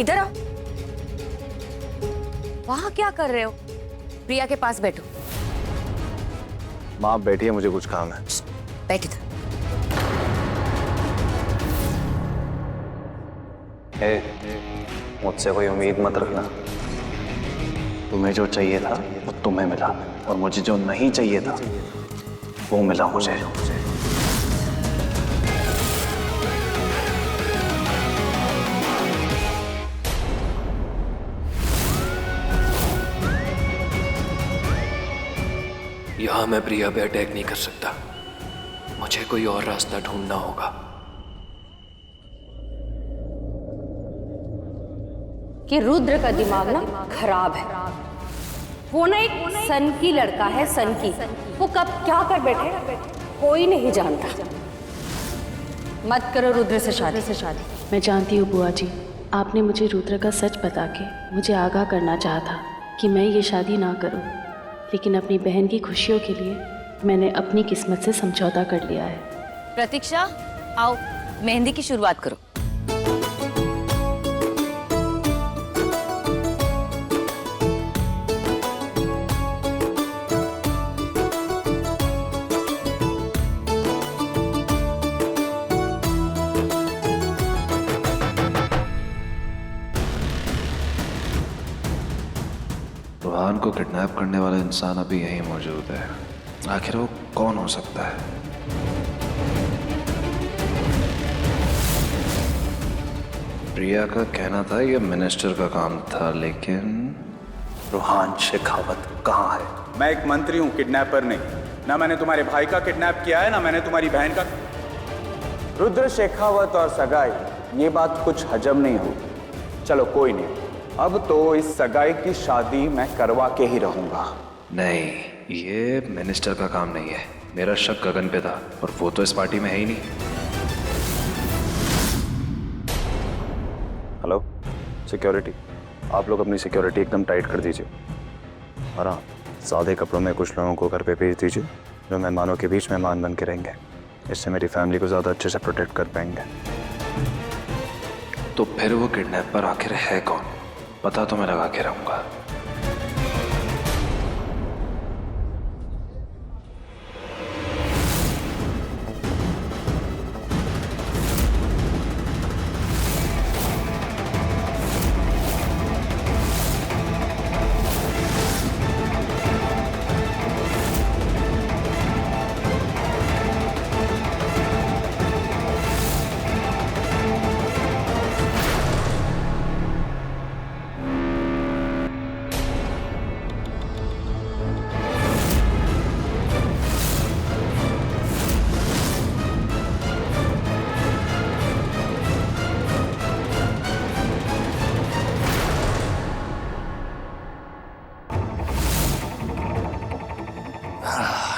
इधर आओ। वहां क्या कर रहे हो? प्रिया के पास बैठो। माँ बैठिए, मुझे कुछ काम है। बैठ इधर। मुझसे कोई उम्मीद मत रखना। तुम्हें जो चाहिए था वो तुम्हें मिला, और मुझे जो नहीं चाहिए था वो मिला मुझे। यहां मैं प्रिया पे अटैक नहीं कर सकता, मुझे कोई और रास्ता ढूंढना होगा। कि रुद्र का दिमाग ना खराब है। वो ना एक सन की लड़का है, सन की। वो कब क्या कर बैठे कोई नहीं जानता। मत करो रुद्र से शादी। मैं जानती हूँ बुआ जी, आपने मुझे रुद्र का सच बता के मुझे आगाह करना चाहा था कि मैं ये शादी ना करूँ, लेकिन अपनी बहन की खुशियों के लिए मैंने अपनी किस्मत से समझौता कर लिया है। प्रतीक्षा, आओ मेहंदी की शुरुआत करो। रोहान को किडनैप करने वाला इंसान अभी यहीं मौजूद है। आखिर वो कौन हो सकता है? प्रिया का कहना था ये मिनिस्टर का काम था, लेकिन रोहान शेखावत कहाँ है? मैं एक मंत्री हूँ, किडनैपर नहीं। ना मैंने तुम्हारे भाई का किडनैप किया है, ना मैंने तुम्हारी बहन का। रुद्र शेखावत और सगाई, ये बात कुछ हजम नहीं हुई। चलो कोई नहीं, अब तो इस सगाई की शादी मैं करवा के ही रहूंगा। नहीं, ये मिनिस्टर का काम नहीं है। मेरा शक गगन पे था, और वो तो इस पार्टी में है ही नहीं। हेलो सिक्योरिटी, आप लोग अपनी सिक्योरिटी एकदम टाइट कर दीजिए। और हाँ, सादे कपड़ों में कुछ लोगों को घर पे भेज दीजिए जो मेहमानों के बीच मेहमान बन के रहेंगे। इससे मेरी फैमिली को ज़्यादा अच्छे से प्रोटेक्ट कर पाएंगे। तो फिर वो किडनैपर आखिर है कौन? पता तो मैं लगा के रहूंगा।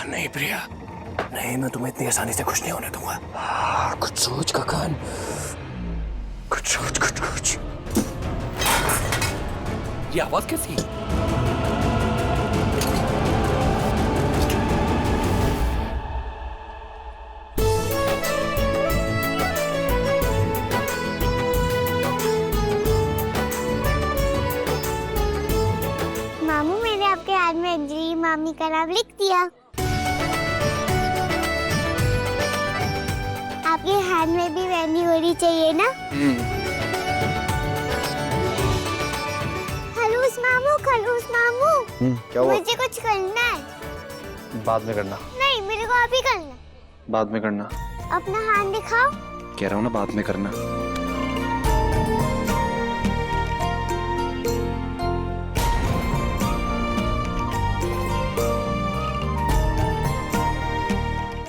नहीं प्रिया, नहीं, मैं तुम्हें इतनी आसानी से खुश नहीं होने दूंगा। कुछ सोच गगन, कुछ सोच। ये आवाज कैसी? मामू, मैंने आपके हाथ में अंजलि मामी का नाम लिख दिया। आपके हाथ में भी मेहंदी होनी चाहिए ना? खलूस मामू, खलूस मामू। क्या हुआ? मुझे कुछ करना है। बाद में करना। नहीं, मेरे को अभी करना है। बाद में करना। अपना हाथ दिखाओ। कह रहा हूँ ना, बाद में करना।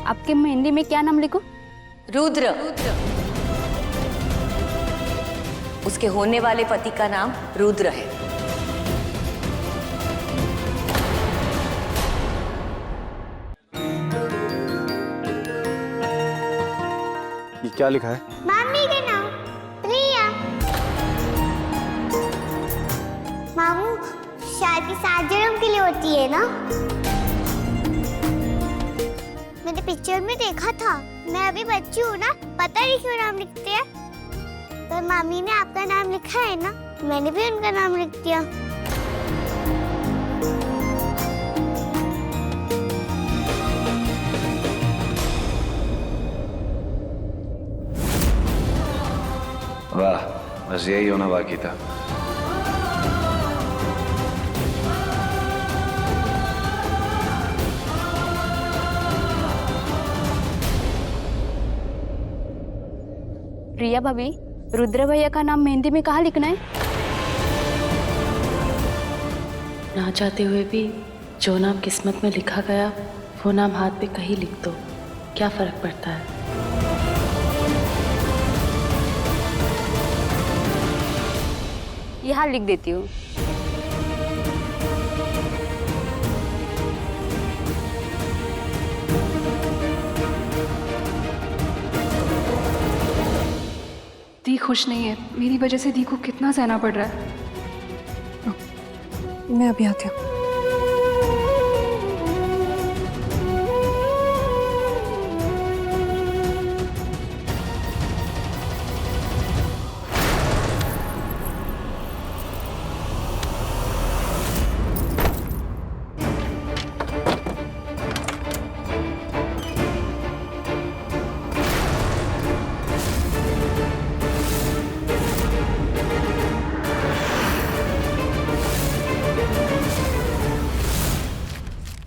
आपके मेहंदी में क्या नाम लिखूं? रुद्र। उसके होने वाले पति का नाम रुद्र है। ये क्या लिखा है? मामी के नाम प्रिया। मामू, शादी 7 जन्म के लिए होती है ना? मैंने पिक्चर में देखा था। मैं अभी बच्ची हूँ ना, पता नहीं क्यों नाम लिखते हैं। अगर मामी ने आपका नाम लिखा है ना, मैंने भी उनका नाम लिख दिया। वाह, बस यही होना बाकी था। प्रिया भाभी, रुद्र भैया का नाम मेहंदी में कहाँ लिखना है? ना चाहते हुए भी जो नाम किस्मत में लिखा गया वो नाम हाथ पे कहीं लिख दो, क्या फर्क पड़ता है। यहाँ लिख देती हूँ। दी खुश नहीं है, मेरी वजह से दी को कितना सहना पड़ रहा है। मैं अभी आती हूँ।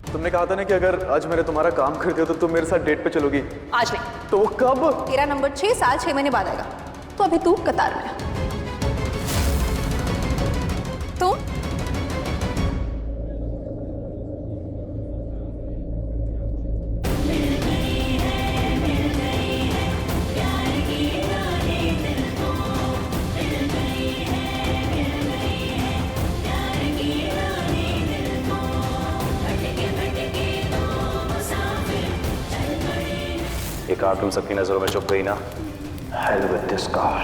तुमने कहा था ना कि अगर आज मैंने तुम्हारा काम कर दिया तो तुम मेरे साथ डेट पे चलोगी। आज नहीं, तो कब? तेरा नंबर 6 साल 6 महीने बाद आएगा। तो अभी तू कतार में है। तो ये कार तुम सबकी नजरों में छुप गई ना? Hell with this car.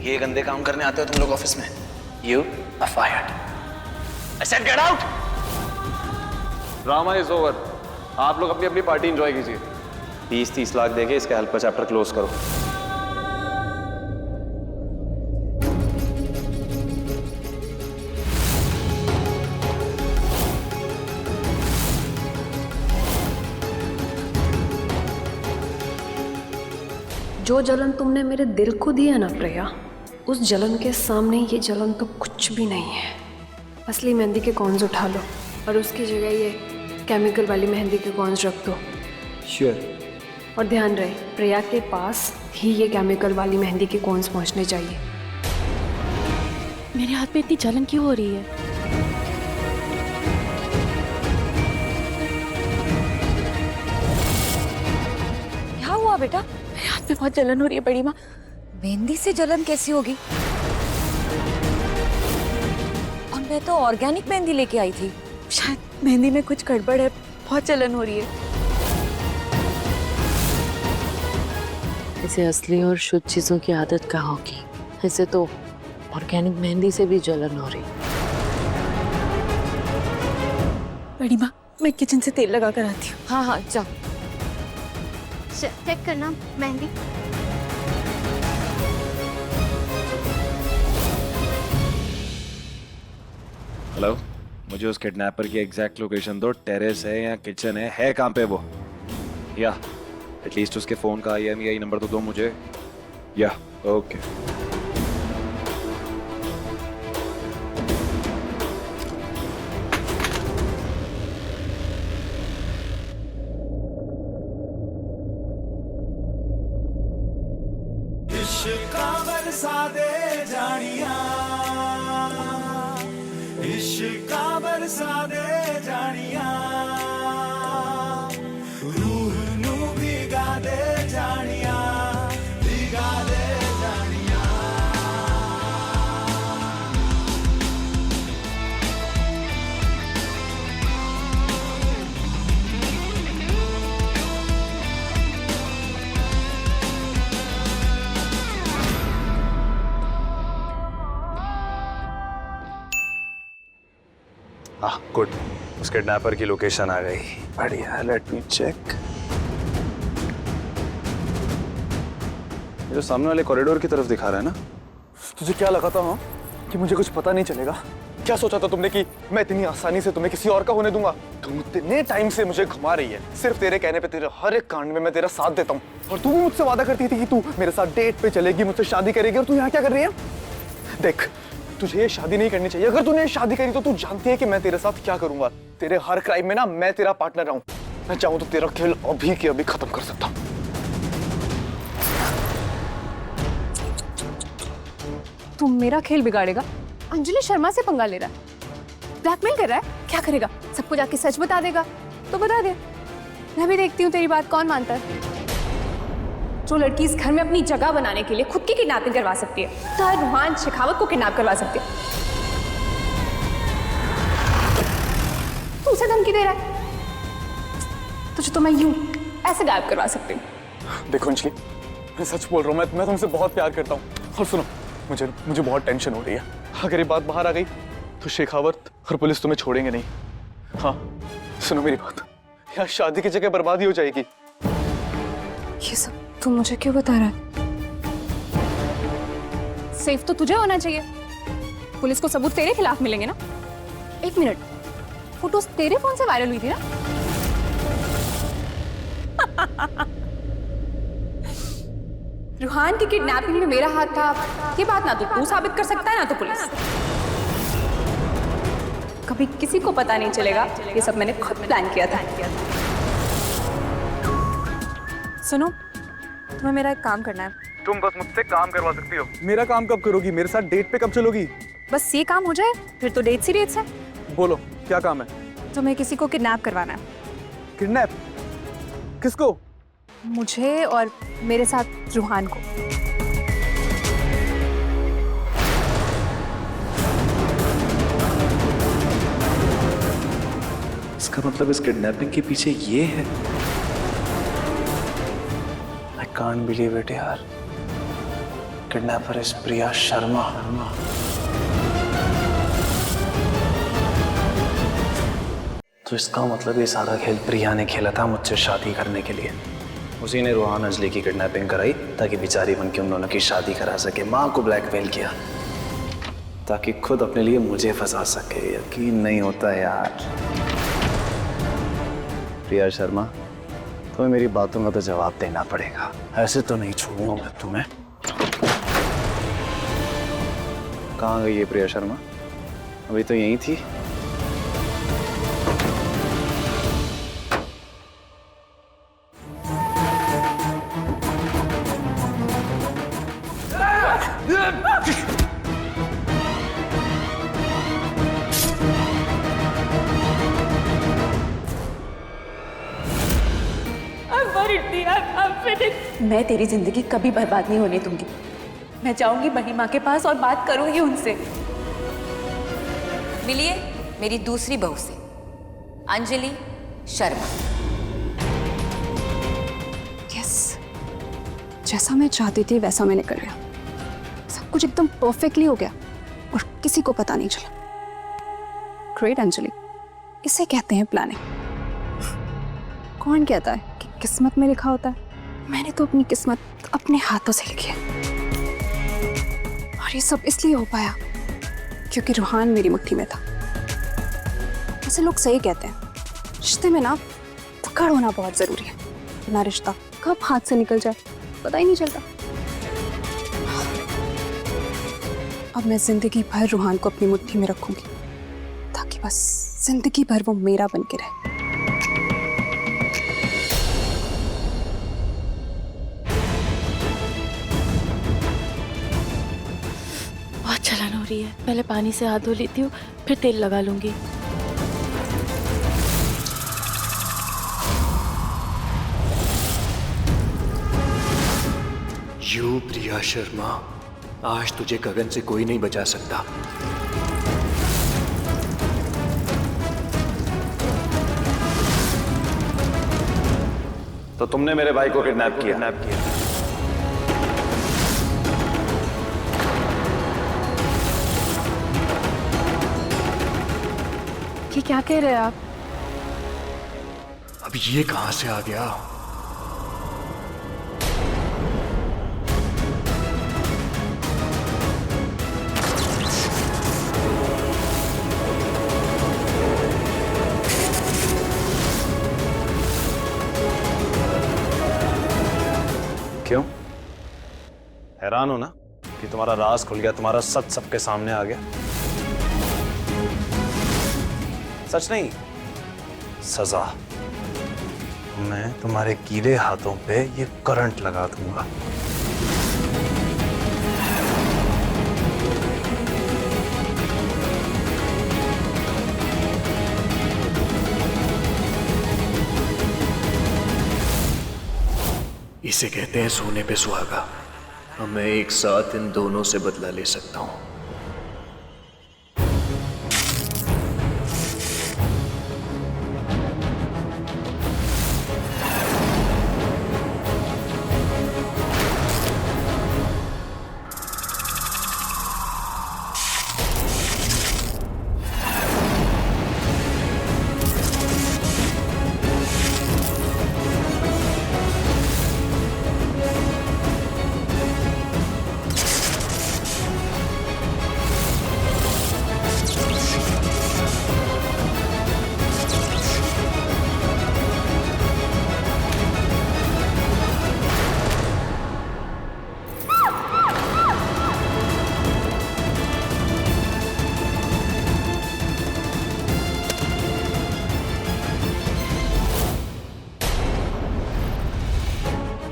ये गंदे काम करने आते हो तुम लोग ऑफिस में? You are fired. I said get out. Drama is over. आप लोग अपनी अपनी पार्टी एंजॉय कीजिए। 20-30 लाख देके इसके हेल्प का चैप्टर क्लोज करो। जो जलन तुमने मेरे दिल को दी है ना प्रिया, उस जलन के सामने ये जलन तो कुछ भी नहीं है। असली मेहंदी के कॉन्स उठा लो और उसकी जगह ये केमिकल वाली मेहंदी के कॉन्स रख दो। श्योर। और ध्यान रहे, प्रिया के पास ही ये केमिकल वाली मेहंदी के कॉन्स पहुंचने चाहिए। मेरे हाथ में इतनी जलन क्यों हो रही है? क्या हुआ बेटा? मेरे हाथ में बहुत जलन हो रही है बड़ी माँ। मेहंदी से जलन कैसी होगी? और मैं तो ऑर्गेनिक मेहंदी लेके आई थी। शायद मेहंदी में कुछ गड़बड़ है, बहुत जलन हो रही है। इसे असली और शुद्ध चीजों की आदत कहाँ होगी? इसे तो ऑर्गेनिक मेहंदी से भी जलन हो रही। बड़ी माँ, मैं किचन से तेल लगा कर आती हूँ। हाँ हाँ जा। चेक करना मेहंदी। हेलो, मुझे उस किडनैपर की एग्जैक्ट लोकेशन दो। टेरेस है या किचन है कहाँ पे वो? या एटलीस्ट उसके फोन का IMEI नंबर तो दो मुझे। या ओके। इश्का बरसा दे जानिया, इश्का बरसा दे जानिया, रूह नू भिगा दे जानिया, भिगा दे जानिया। हाँ गुड, उस किडनैपर की लोकेशन आ गई। बढ़िया, लेट मी चेक। ये जो सामने वाले कॉरिडोर की तरफ दिखा रहा है ना, तुझे क्या लगा था हाँ कि मुझे कुछ पता नहीं चलेगा? क्या सोचा था तुमने कि मैं इतनी आसानी से तुम्हें किसी और का होने दूंगा? तुम इतने टाइम से मुझे घुमा रही है, सिर्फ तेरे कहने पे तेरे हर एक कांड में मैं तेरा साथ देता हूँ। और तू भी मुझसे वादा करती थी कि तू मेरे साथ डेट पे चलेगी, मुझसे शादी करेगी, और तू यहाँ क्या कर रही है? देख, तुझे ये शादी नहीं करनी चाहिए। अगर तूने शादी करी तो तू जानती है कि मैं तेरे साथ क्या करूंगा। तेरे हर क्राइम में ना मैं तेरा पार्टनर रहूं। मैं चाहूं तो तेरा खेल अभी के अभी खत्म कर सकता हूं। तू मेरा खेल बिगाड़ेगा? अंजलि शर्मा से पंगा ले रहा है, ब्लैकमेल कर रहा है। क्या करेगा? सबको जाके सच बता देगा तो बता दे, मैं भी देखती हूँ तेरी बात कौन मानता है। जो लड़की इस घर में अपनी जगह बनाने के लिए खुद की किडनैपिंग करवा सकती है, तो रूहान शेखावत को किडनैप करवा सकती है। तू उसे धमकी दे रहा है? तुझे तो मैं यूं ऐसे गायब करवा सकती हूँ। देखो अंजलि, मैं सच बोल रहा हूँ, मैं तुमसे बहुत प्यार करता हूँ। और सुनो, मुझे बहुत टेंशन हो रही है। अगर ये बात बाहर आ गई तो शेखावत और पुलिस तुम्हें छोड़ेंगे नहीं। हाँ, सुनो मेरी बात, यार शादी की जगह बर्बादी हो जाएगी। ये सब तू मुझे क्यों बता रहा है? सेफ तो तुझे होना चाहिए। पुलिस को सबूत तेरे खिलाफ मिलेंगे ना। एक मिनट, फोटोज तेरे फोन से वायरल हुई थी ना? रूहान की किडनैपिंग में मेरा हाथ था, ये बात ना तो तू साबित कर सकता है ना तो पुलिस। कभी किसी को पता नहीं चलेगा, ये सब मैंने खुद प्लान किया था। सुनो, तुम्हें मेरा एक काम करना है। तुम बस मुझसे काम करवा सकती हो। मेरा काम कब करोगी? मेरे साथ डेट पे कब चलोगी? बस ये काम हो जाए फिर तो डेट सीरियस है। बोलो क्या काम है? तुम्हें किसी को किडनैप करवाना है। किडनैप? किसको? मुझे और मेरे साथ रूहान को। इसका मतलब इस किडनैपिंग के पीछे ये है। I can't believe it यार। Kidnapper is Priya Sharma. तो इसका मतलब ये सारा खेल प्रिया ने खेला था मुझसे शादी करने के लिए। उसी ने रूहान अंजलि की किडनैपिंग कराई ताकि बेचारी बन के उन दोनों की शादी करा सके। माँ को ब्लैकमेल किया ताकि खुद अपने लिए मुझे फंसा सके। यकीन नहीं होता यार। प्रिया शर्मा, तुम्हें मेरी बातों का तो जवाब देना पड़ेगा। ऐसे तो नहीं छोड़ूंगा मैं तुम्हें। कहाँ गई ये प्रिया शर्मा? अभी तो यहीं थी। मैं तेरी जिंदगी कभी बर्बाद नहीं होने दूंगी। मैं जाऊंगी महिमा के पास और बात करूंगी उनसे। मिलिए मेरी दूसरी बहू से, अंजलि शर्मा। यस, जैसा मैं चाहती थी वैसा मैंने कर लिया। सब कुछ एकदम परफेक्टली हो गया और किसी को पता नहीं चला। ग्रेट अंजलि, इसे कहते हैं प्लानिंग। कौन कहता है कि किस्मत में लिखा होता है? मैंने तो अपनी किस्मत अपने हाथों से लिखी है। और ये सब इसलिए हो पाया क्योंकि रूहान मेरी मुट्ठी में था। ऐसे लोग सही कहते हैं, रिश्ते में ना पकड़ होना बहुत जरूरी है, वरना रिश्ता कब हाथ से निकल जाए पता ही नहीं चलता। अब मैं जिंदगी भर रूहान को अपनी मुट्ठी में रखूंगी ताकि बस जिंदगी भर वो मेरा बन के रहे। बहुत जलन हो रही है, पहले पानी से हाथ धो लेती हूँ, फिर तेल लगा लूंगी। यू प्रिया शर्मा, आज तुझे गगन से कोई नहीं बचा सकता। तो तुमने मेरे भाई को किडनैप किया। ये क्या कह रहे हैं आप? अब ये कहां से आ गया? क्यों? हैरान हो ना कि तुम्हारा राज खुल गया, तुम्हारा सच सबके सामने आ गया? सच नहीं, सजा। मैं तुम्हारे गीले हाथों पे ये करंट लगा दूंगा। इसे कहते हैं सोने पे सुहागा। अब मैं एक साथ इन दोनों से बदला ले सकता हूं।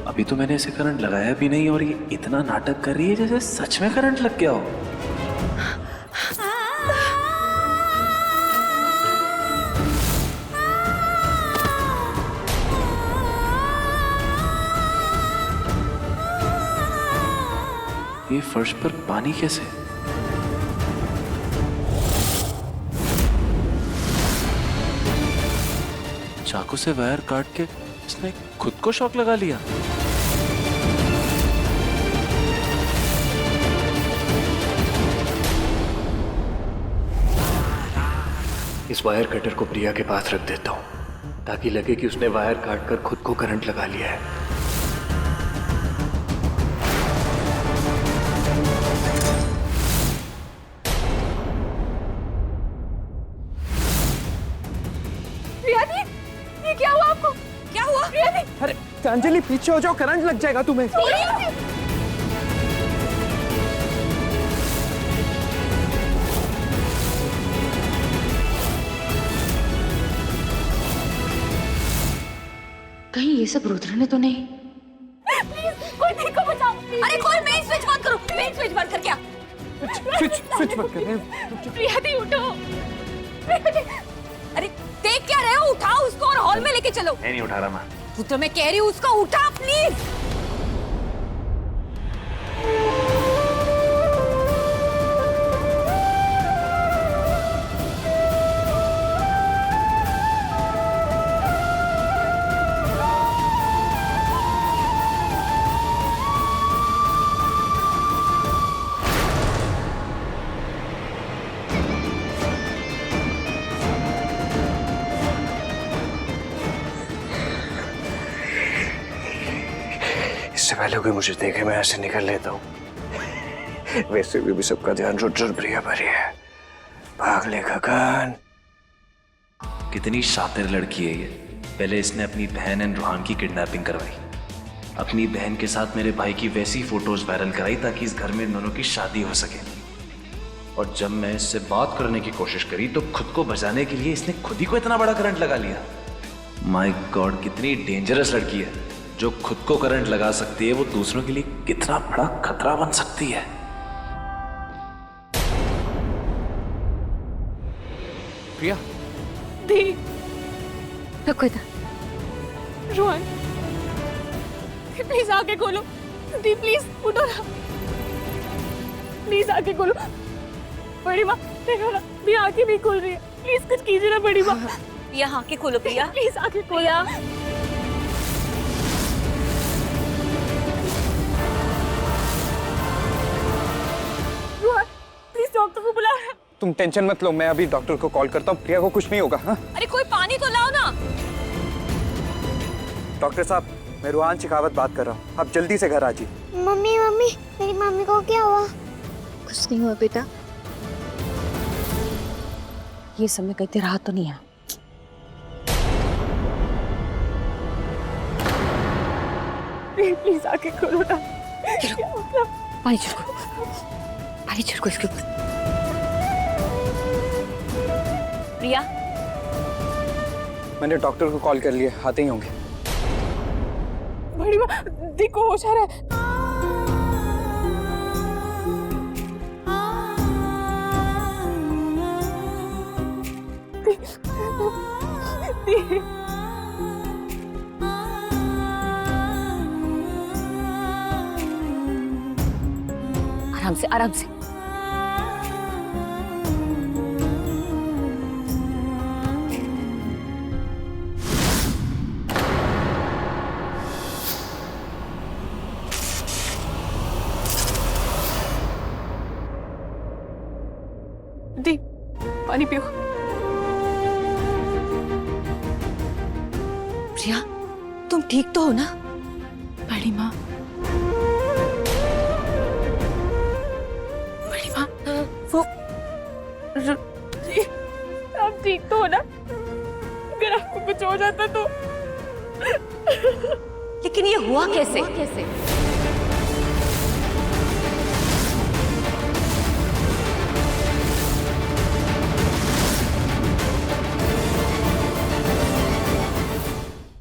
अभी तो मैंने इसे करंट लगाया भी नहीं और ये इतना नाटक कर रही है जैसे सच में करंट लग गया हो। ये फर्श पर पानी कैसे? चाकू से वायर काट के इसने खुद को शॉक लगा लिया। इस वायर कटर को प्रिया के पास रख देता हूं ताकि लगे कि उसने वायर काट कर खुद को करंट लगा लिया है। प्रिया दी, ये क्या हुआ आपको? क्या हुआ? प्रिया दी, अरे अंजलि पीछे हो जाओ, करंट लग जाएगा तुम्हें। प्रिया दी। कहीं ये सब रुद्र ने तो नहीं? प्लीज कोई मेरे को बचाओ। अरे कोई मेन स्विच बंद करो। मेन स्विच बंद कर क्या? स्विच बंद कर रहे हैं। प्रिया दी उठो। प्रिया दी, अरे देख क्या रहे हो? उठाओ उसको और हॉल में लेके चलो। नहीं उठा रहा मैं। तो मैं कह रही हूँ उसको उठा प्लीज। इससे पहले कोई मुझे देखे मैं ऐसे निकल लेता हूँ। वैसे भी सबका ध्यान रुद्र प्रिया पर ही है। भाग ले गगन। कितनी शातिर लड़की है ये। पहले इसने अपनी बहन एंड रूहान की किडनैपिंग करवाई, अपनी बहन के साथ मेरे भाई की वैसी फोटोज वायरल कराई ताकि इस घर में इन दोनों की शादी हो सके। और जब मैं इससे बात करने की कोशिश करी तो खुद को बचाने के लिए इसने खुद ही को इतना बड़ा करंट लगा लिया। माय गॉड, कितनी डेंजरस लड़की है। जो खुद को करंट लगा सकती है वो दूसरों के लिए कितना बड़ा खतरा बन सकती है। प्रिया दी, रखो इधर। रोहन प्लीज आके खोलो। दी प्लीज उठो ना, प्लीज आके खोलो। बड़ी माँ देखो ना, भी आंखें भी खुल रही है। प्लीज कुछ कीजिए ना बड़ी माँ। प्रिया आंखें खोलो। प्रिया प्लीज आंखें खोलो। प्लीज डॉक्टर को बुला। तुम टेंशन मत लो, मैं अभी डॉक्टर को कॉल करता हूँ। प्रिया को कुछ नहीं होगा। हाँ अरे कोई पानी तो लाओ ना। डॉक्टर साहब, मैं रूहान शेखावत बात कर रहा हूँ। आप जल्दी से घर आ जाइए। मम्मी मम्मी, मेरी मम्मी को क्या हुआ? कुछ नहीं हुआ बेटा। ये समय कहते रहा तो नहीं है। प्लीज आके खोलो ना। पानी छिड़को, पानी छिड़को इसके ऊपर। प्रिया, मैंने डॉक्टर को कॉल कर लिया, आते ही होंगे। बड़ी माँ देखो होश आ रहा है। आराम से, आराम से। दी पानी पियो। प्रिया, तुम ठीक तो हो ना? बड़ी माँ, बड़ी माँ वो आप ठीक तो हो ना? अगर आपको कुछ हो जाता तो। लेकिन ये हुआ कैसे?